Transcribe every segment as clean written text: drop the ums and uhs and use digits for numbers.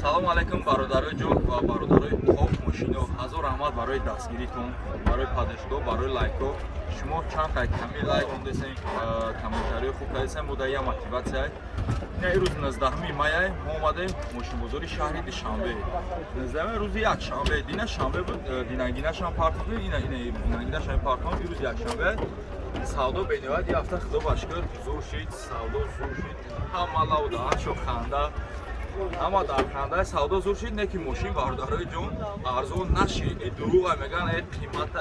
салом алайкум бародарои ҷон ва бародарои топ мошино. Ҳазор раҳмат барои дастгиритон, барои падешгоҳ, барои лайкҳо. Шумо чанд қайд ками лайк ондесен, комментариҳо хуб кардесен, буда я мотиватсия. Рӯзи 19 мая мо омадем мошинбозори шаҳри Душанбе. 19 рӯзи якшанбе, дина шанбе буд, динагинашам партов, ина динагинашам партов, рӯзи якшанбе. Савдо бенивад яфта худо башкар зур шид, савдо зур шид. Ҳама лавда, ашо ханда. Ама дар хандаи савдо зур шид, не ки мошин бародарои ҷон арзон нашид. Дурӯға меган қимата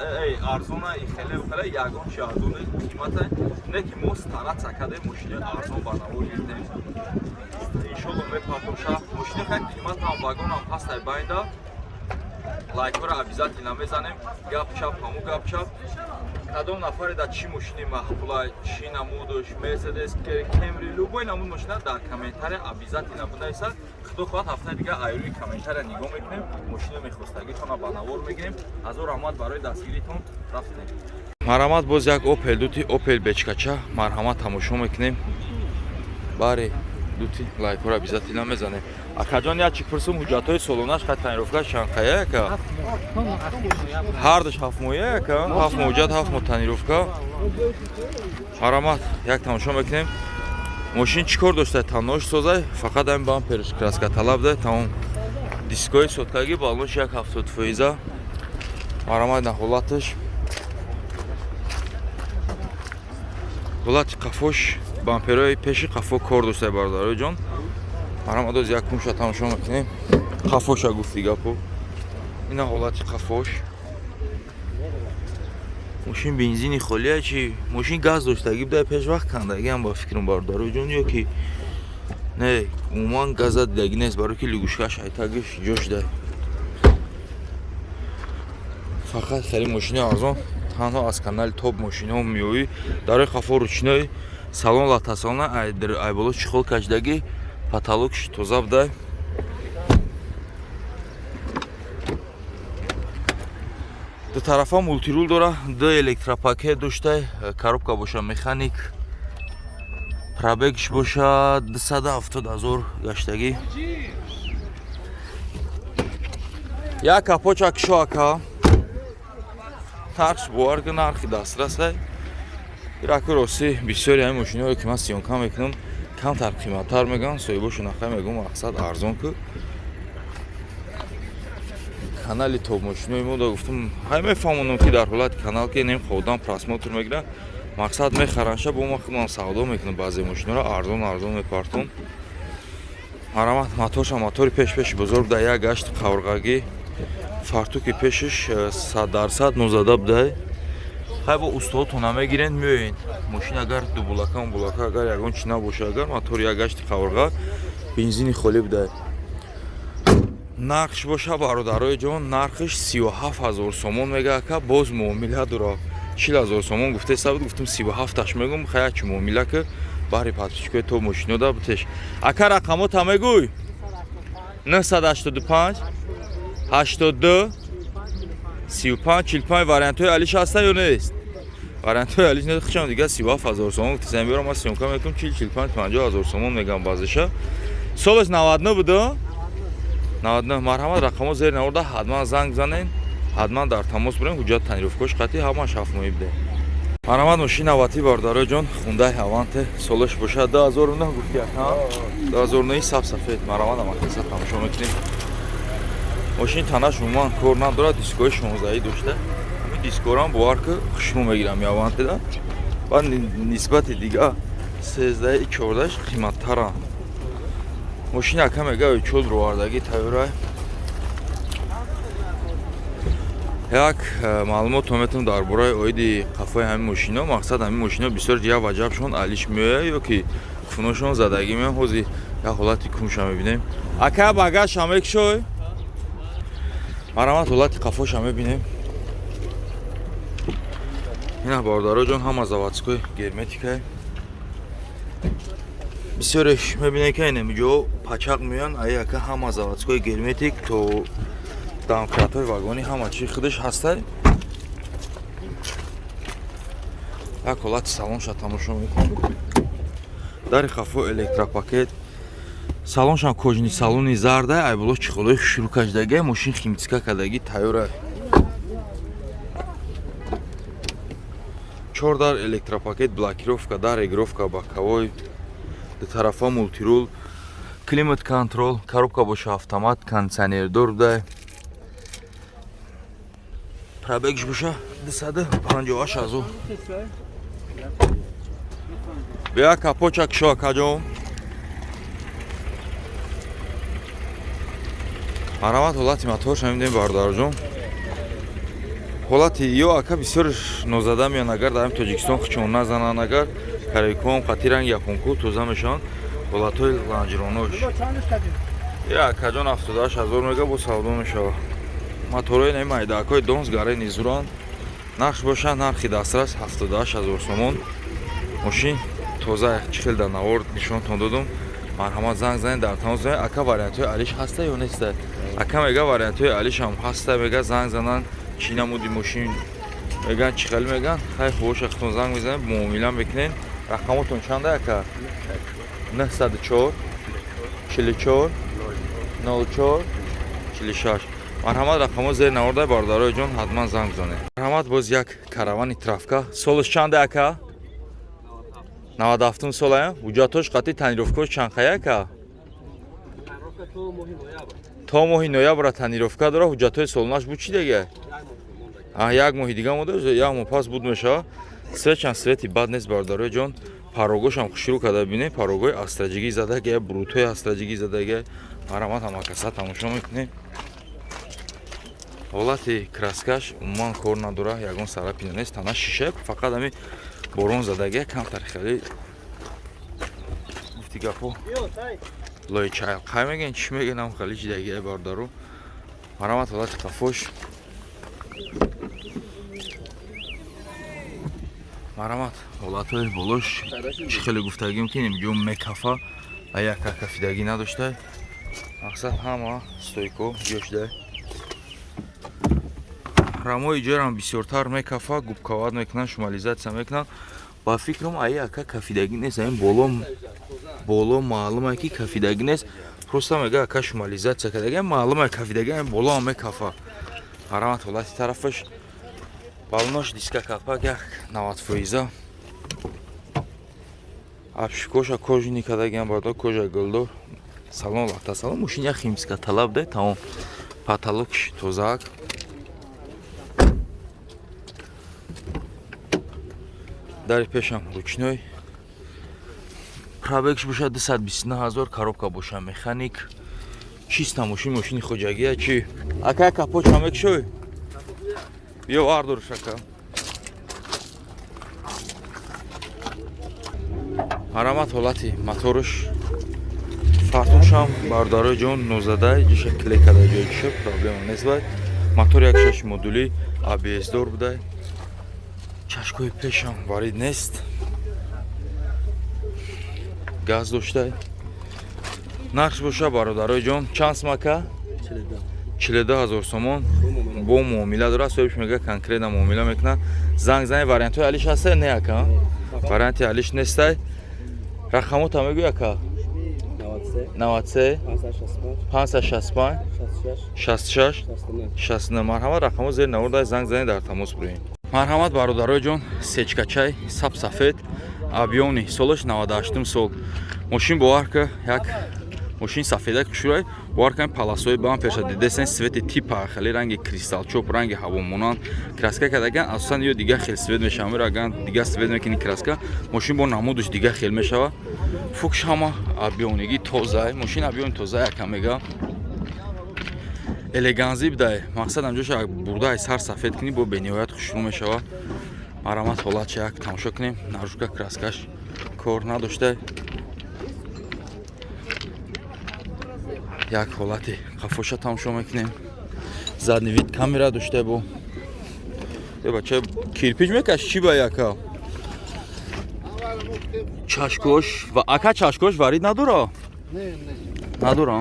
арзона хеле хеле ягон чи арзон қимата, не ки мо старат сакадем мошини арзон ба навор гиртем. Иншоалло мепартоша мошини хеле қиматам вагонам пастай байда. Лайкҳоро обязательно мезанем. Гап чап, ҳамо гап чап. Кадом нафаре дар чӣ мошини маҳбулай, чӣ намудаш, Мерседес, Кемри, любой намуд мошина дар комментария обязательно бинависад. Худо хоҳад ҳафтаи дига айрӯи комментария нигоҳ мекунем, мошини мехостагитонро ба навор мегирем. Ҳазор раҳмат барои дастгиритон. Рафтем. Марҳамат боз як Opel дути Opel бечкача. Марҳамат тамошо мекунем. Баре дути лайкҳоро обязательно мезанем. Акаҷон ячик пурсум ҳуҷҷатҳои солонааш қай танировка шанқая яка? Ҳардаш 7 моҳа яка? 7 моҳ ҳуҷҷат, 7 моҳ танировка. Марҳамат, як тамошо мекунем. Мошин чӣ кор доштай? Таннош созай, фақат ҳамин бамперш краска талаб дай, тамом. Дискои соткагӣ балонш як 70 фоиза. Марҳамат на ҳолаташ. ҳолати қафош, бамперои пеши қафо кор доштай бародарои ҷон. Марҳамат оз як кумша тамошо мекунем. Қафоша гуфти гапо. Ина ҳолати қафош. Мошин бензини холия чи мошин газ доштаги будай пешвақт кандаги ҳам ба фикрам бародарои ҷон ё ки не умуман газа дидаги нест, барои ки лягушкаш айтагиш ҷош дай. Фақат хеле мошини арзон танҳо аз канали топ мошинҳо меоӣ. Дарои қафо ручной, салон латасона, айболо чихол кашдаги, потолокш тоза будай. Ду тарафа мултирул дора, ду электропакет доштай, коробка боша механик, пробегш боша 270 000 гаштаги. Як капочак шоака. Тарш буарга нархи дастрасай. Ираки роси бисёри ҳамин мошинаҳое ки ман сиёнка мекунам, камтар қиматтар мегӯям, соҳибошу нақай мегӯям мақсад арзон ку. Канали топ мошинои мо да гуфтам, ҳай мефаҳмонам ки дар ҳолати канал ки нем ховдан просмотр мегирам, мақсад мехаранша бо ма худам савдо мекунам, баъзе мошинаро арзон мепартон. Марҳамат, моторша мотори пеши бузург да, як гашти қаврғагӣ, фартуки пешиш 100% нозада будай. Хай бо устоодтон намегирен, меоен мошин агар дублака агар ягон чи набоша, агар мотори як гашти қаврға, бензини холӣ будай. Нархш боша бародарои ҷон, нархш 37 000 сомон мега ака, боз муомила дура 40 000 сомон гуфте сабуд, гуфтам 37-аш мегум, хай чи муомила ки баҳри подписчикои топ мошино да бутеш. Ака рақамота мегӯй 985 82 35 45 вариантҳои алиш ҳаста ё нест? Вариантҳои алиш нест, хичам дига 37 000 сомон гуфте зам биёрам, ман сиёнка мекунам 40-45 000 сомон мегам баъзеша. Солаш 99 буда? 99. Марҳамат, рақамо зер наворда, ҳатман занг занен, ҳатман дар тамос бурем, ҳуҷҷат танировкош қатӣ ҳамаш 7 моҳӣ буде. Марҳамат, мошина авати бародарои ҷон, Hyundai Havante, солаш боша 2009 гуфти ака, 2009 сафсафед. Марҳамат, амакаса тамошо мекунем. Мошин танаш умуман кор надорад, дискои 16 дошта. Ҳамин дискорам бовар ки хушрӯ мегирам Havante да. Ва нисбати дига 13-14 қиматтарам. Мошина ака мегӯяд чол ровардаги тайёра. Як маълумотро метавонам дар бораи оиди қафои ҳамин мошино. Мақсад ҳамин мошино бисёр ҷиҳа ва ҷабшон алиш меояд ё ки куношон задагӣ меояд. ҳозир як ҳолати кумша мебинем. Ака багажша мекушой. Марҳамат, ҳолати қафоша мебинем. ина бародарои ҷон ҳама заводской герметикай. бисёреш мебинед ки инҷо пачақ меоянд, ай ака ҳама заводской герметик то дамкратҳои вагони ҳама чи худаш ҳастай. як ҳолати салонша тамошо мекунем. дари қафо электропакет, салоншам кожини салони зарда айбуло чихолои хушрукаждаги мошин химтика кадаги тайёра 4 дар электропакет блокировка дар регировка боковой тарафа мультирул климат контрол коробка боша автомат кондиционердор буда пробегш боша 258 бия капоча кишо акаҷом марамат ҳолати мотор шамидем бардорҷон ҳолати ё ака бисёр нозада меён агар дар тоҷикистон хичон назананд агар карайком қати ранг японку тоза мешаванд ҳолатҳои ланҷронош я акаҷон 78000 мега бо савдо мешавад моторои не майдакҳои донс гарени зуранд нақш бошад нархи дастрас 78000 сомон мошин тоза чихел дар навор нишонтон додум марҳамат занг занед дар тамос занед ака вариантҳои алиш ҳаста ё неста ака мега вариантҳои алишам ҳаста мега занг зананд чӣ намуди мошин меган чихел меган хай хубоша хутон занг мезанед муомила мекунед рақамотон чанда ака 904 44 04 46 марҳамат рақамо зери наворда бардорои ҷон ҳатман занг занед марҳамат боз як каравани трафка солаш чанда ака 97 солая ҳуҷҷатош қати танировкаош чанд қая ака то моҳи ноябра танировка дора ҳуҷҷатҳои солонаш буд чӣ дега як моҳи дига мода як моҳ пас буд мешава светчан свети бад нест бардорои ҷон парогошам хушрӯ када бинед парогои астраҷигӣ задаги брутҳои астраҷигӣ задаги марҳамат ҳамакаса тамошо мекунед ҳолати краскаш умуман кор надора ягон сарапина нест тана шиша фақат ами борон задаги камтар хеле гуфти гапо лои чайл қай мегӯянд чӣ мегӯям хеле чидаги бардору марҳамат ҳолати қафош марҳамат ҳолатҳои болош чӣ хеле гуфтагӣ мкунем ҷо мекафа а яка кафидагӣ надошта мақсад ҳама стойко ҷошда рамои ҷоярам бисёртар мекафа губковат мекунанд шумализатсия мекунанд ба фикрам ай ака кафидагӣ нест ин боло маълума ки кафидагӣ нест просто мега ака шумализатсия кадаги маълума кафидагӣ ин боло ҳам мекафа марҳамат ҳолати тарафаш балонош диска калпак як 90% абшикоша кожини кадагиам бардо кожа гулдор салон лахта салон мошин як химчистка талаб да тамом потолокш тозаак дари пешам ручной пробегш боша 229000 коробка боша механик чиста мошин мошини хоҷагия чи ака капоча мекшой бё вардор шака марҳамат ҳолати моторш фартушам бардорои ҷон нозадай ҷиша клекада ҷой ҷиша проблема нест бай мотор як 6 модули ABS дор будай чашкои пешам варид нест газ доштай нақш боша бародарои ҷон чанд смака 42000 сомон бо муомила дора соҳибш мега конкретна муомила мекунад занг зани вариантҳои алиш ҳаста не ака варианти алиш нестай рақамота мегӯй ака 93 565 66 69 марҳамат рақамо зери наворда занг зани дар тамос бурем марҳамат бародарои ҷон сечкачай сабсафед объёмни солаш 98 сол мошин боварка як мошин сафеда кушурай боварка паласои бамперша дидесен свети типа хеле ранги кристалчоп ранги ҳавомонанд краска кадаган асосан ё дига хел свет мешава мираган дига свет мекини краска мошин бо намудаш дига хел мешава фукш ҳама объёмнигӣ тоза мошин объёми тоза яка мега элеганзи бидай мақсад амҷоша бурдай сар сафед кунӣ бо бениҳоят хушрӯ мешава марҳамат ҳолатша як тамошо кунем наружка краскаш кор надошта як ҳолати қафоша тамошо мекунем задни вид камера дошта бо бача кирпич мекаш чӣ ба яка чашкош ва ака чашкош варид надора надора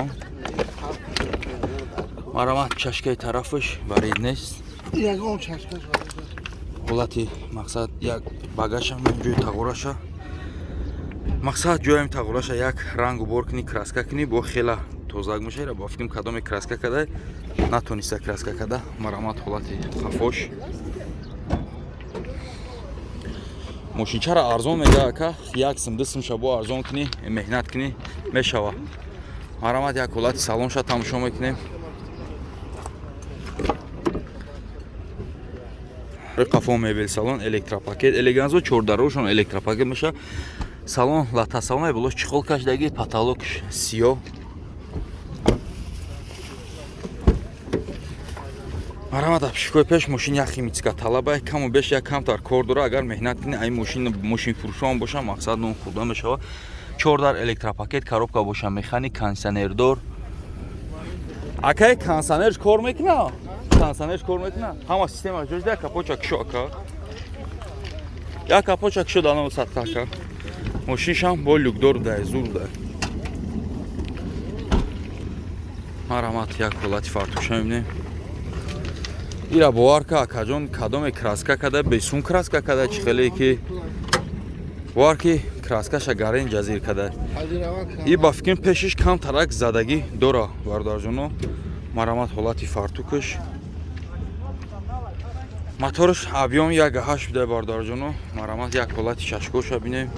марҳамат чашкаи тарафаш варид нест ягон чашкаш ҳолати мақсад як багажам ҷои тағораша мақсад ҷоям тағйираша як рангу бор кунӣ, краска кунӣ, бо хела тозак мешавад. Бо фикрам кадоме краска када натониста краска када марамат ҳолати хафош. мошинчара арзон мега ака, як сим ду сим шабо арзон кунӣ, меҳнат кунӣ мешава. марамат як ҳолати салонша тамошо мекунем. қафо мебел салон электропакет элеганзо 4 дарошон электропакет меша. салон лата салон було чихол кашдаги потолок сиё. марамат апшикой пеш мошин як химическа талаба каму беш як камтар кор дора. агар меҳнат кунӣ ай мошин фурӯшон боша мақсад нон хурда мешава. 4 дар электропакет коробка боша механик кондиционердор. акай кондиционерш кор мекуна? кондиционерш кор мекуна? ҳама система ҷош да капоча кишо ака. як капоча кишо дано сатка ака. мошиншам бо люкдор да зур да. марамат як ҳолати фартуша мебинем. ира боварка акаҷон кадоме краска када бесун краска када чихеле ки боварки краскаша гарен ҷазир када. и ба фикрам пешиш кам тарак задагӣ дора бародарҷоно. марамат ҳолати фартукаш. моторш объём 1.8 буда бародарҷоно. марамат як ҳолати шашкоша бинем.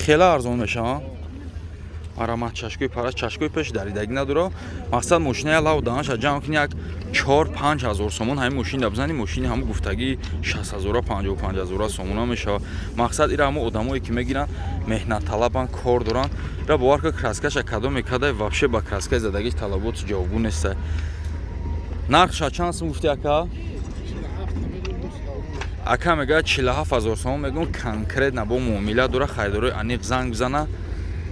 хела арзон мешава. марамат чашкои параш чашкои пеш даридаги надоро. мақсад мошина лав данаша ҷамъ кини як 4-5 ҳазор сомон ҳамин мошина бизани мошини ҳамун гуфтаги 60,000 55,000 сомона мешава. мақсад ира ҳамун одамое ки мегиранд меҳнатталабан кор доранд. ира боварка краскаша кадоме кадай вообще ба краскаи задагиш талаботи ҷавобгӯ неста. нархша чанд сум гуфти ака? ака мега 47,000 сомон мегӯн конкретна бо муомила дора. харидорои аниқ занг бизана.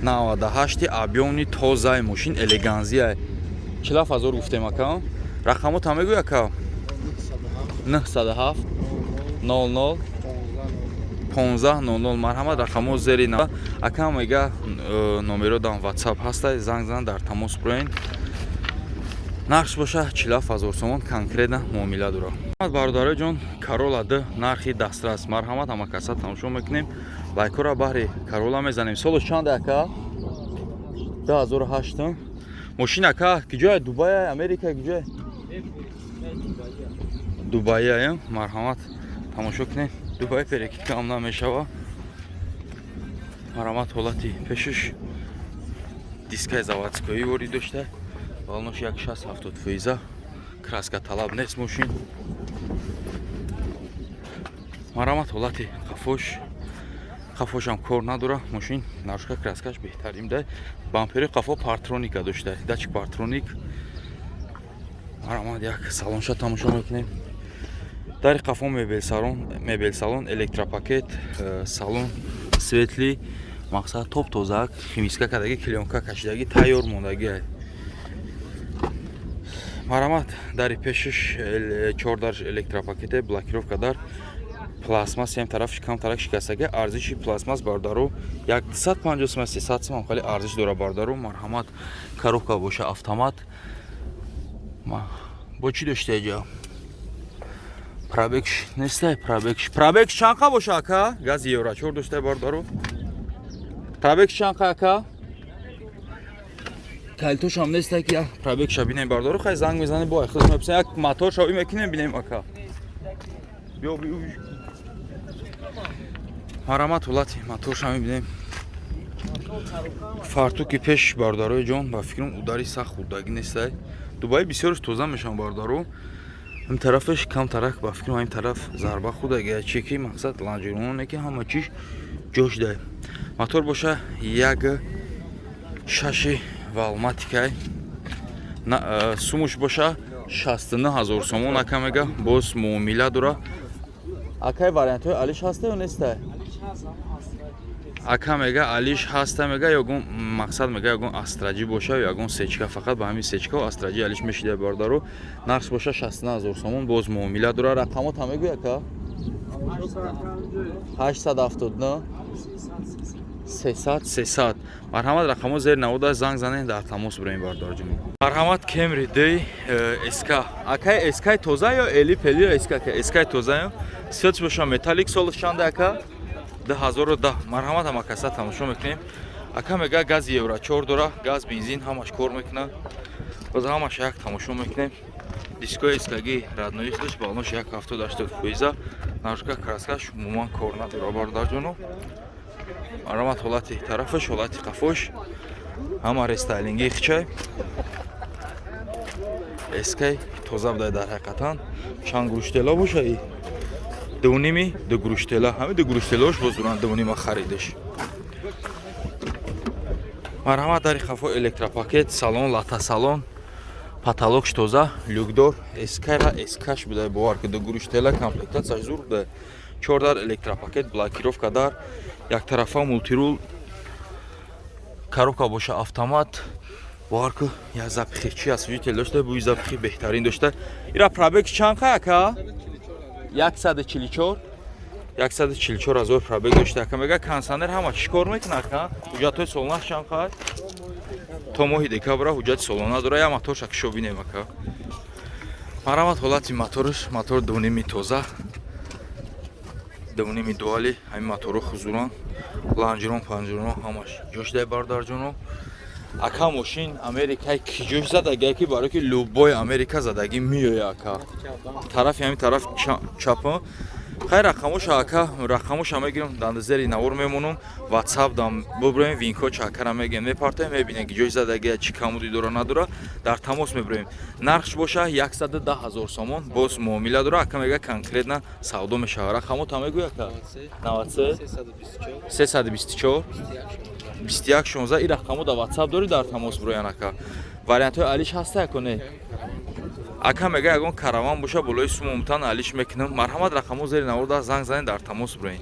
98 объёмни тозаи мошин элеганзия 47,000 гуфтем ака. рақамо та мегӯй ака? 907 00 1500 марҳамат. рақамо зери на ака мега номеро дан WhatsApp ҳаста. занг зан дар тамос бироен. нархш боша 47,000 сомон конкретна муомила дора. бародароҷон Corolla D нархи дастрас. марҳамат ҳама каса тамошо мекунем. лайкора баҳри Corolla мезанем. солош чанд ака? 2008. мошин ака киҷоя? Дубай, Америка киҷоя? Дубай. марҳамат тамошо кунем. Дубай перекит кам намешава. марҳамат ҳолати пешиш дискаи заводскои ворид дошта. балнош 1.60-70 фоиза. краска талаб нест мошин. марҳамат ҳолати қафош. қафошам кор надора. мошин нарушка краскаш беҳтарим да. бампери қафо партроника дошта. дачик партроник. марҳамат як салонша тамошо мекунем. дари қафо мебел салон электропакет салон светли. мақсад топ тозак химическа кадаги клёнка кашидаги тайёр мондаги. марҳамат дари пешиш 4 дар электропакете блокировка дар пластмас ҳам тарафш кам тарак шикастаги. арзиши пластмас бардаро 250 сом 300 сом хали арзиш дора бардаро. марҳамат коробка боша автомат. бо чӣ доштаи ҷа? пробегш нестай. пробегш чанқа боша ака? гази еврачор доштаи бардаро. пробегш чанқа ака? калитошам нестай ки пробегша бинем бардаро. хай занг мезанем бо хизмат меписем. як мотор шави мекунем бинем ака. биё марҳамат ҳолати моторша мебинем. фартуки пеш бардарои ҷон ба фикрам удари сахт хурдагӣ нестай. дубай бисёрш тоза мешаванд бардаро. ин тарафаш кам тарак ба фикрам ин тараф зарба хурдагӣ чеки. мақсад ланҷироне ки ҳама чиш ҷош дай. мотор боша як 6 валматикай. сумуш боша 69,000 сомон ака мега. боз муомила дора. акай вариантҳои алиш ҳаста ё неста? ака мега алиш ҳаста мега ягон мақсад мега ягон астраҷӣ боша ягон сечка. фақат ба ҳамин сечка астраҷӣ алиш мешида бардаро. нархш боша 69,000 сомон боз муомила дора. рақамо та мегӯй ака? 870 300. Марҳамат рақамо зери 90 занг занед дар тамос бурем бардорҷон. Марҳамат Camry Day SK. Акай SK тоза ё эли пели SK SK тоза ё. Светч боша металлик солиш чанда ака 2010. Марҳамат ама каса тамошо мекунем. Ака мега газ евро 4 дора, газ бензин ҳамаш кор мекуна. Боз ҳамаш як тамошо мекунем. Диско SK-ги раднои худаш балнош 170-80 фоиза. Нарушка краскаш умуман кор надора бардорҷоно. Марҳамат ҳолати тарафаш, ҳолати қафош ҳама рестайлинги хичай SK тоза будай дар ҳақиқатан чанд гуруштела боша и дуними ду гуруштела ҳами ду гуруштелош боз дуран дунима харидаш. Марҳамат дари қафо электропакет салон лата салон потолокш тоза люкдор SK-ра SK-ш будай боварка ду гуруштела комплектатсияш зур будай 4 дар электропакет блокировка дар яктарафа мултирул коробка боша автомат варку я запихи чи освежитель дошта буи запихи беҳтарин дошта. Ира пробег чанд ака 144 азор пробег дошта ака мега кондиционер ҳама чӣ кор мекуна ака ҳуҷҷатҳои солона чанд то моҳи декабра ҳуҷҷати солона дора я мотор шакшо бинем ака. Марҳамат ҳолати моториш мотор дуними тоза дуними дуали ҳами моторо хузуран ланҷирон панҷирон ҳамаш ҷош дай бардорҷоно. Ака мошин Америкаи ки ҷош задаги ки барои ки любой Америка задаги миёя ака. Тарафи ҳами тараф чапа. Хай рақамоша ака рақамоша мегирам дандазери навор мемонам. WhatsApp дам бубрем винко чакара мегем мепартем мебинем ки ҷош задаги чи камуди дора надора дар тамос мебурем. Нархш боша 110,000 сомон боз муомила дора ака мега конкретна савдо мешава. Рақамота мегӯй ака 93 324 2116 ин рақамо дар WhatsApp дори дар тамос буроян ака. Вариантҳои алиш ҳаста яко не? Ака мега ягон караван боша болои сумумтан алиш мекунам. Марҳамат рақамо зери 90 занг занед дар тамос буроян.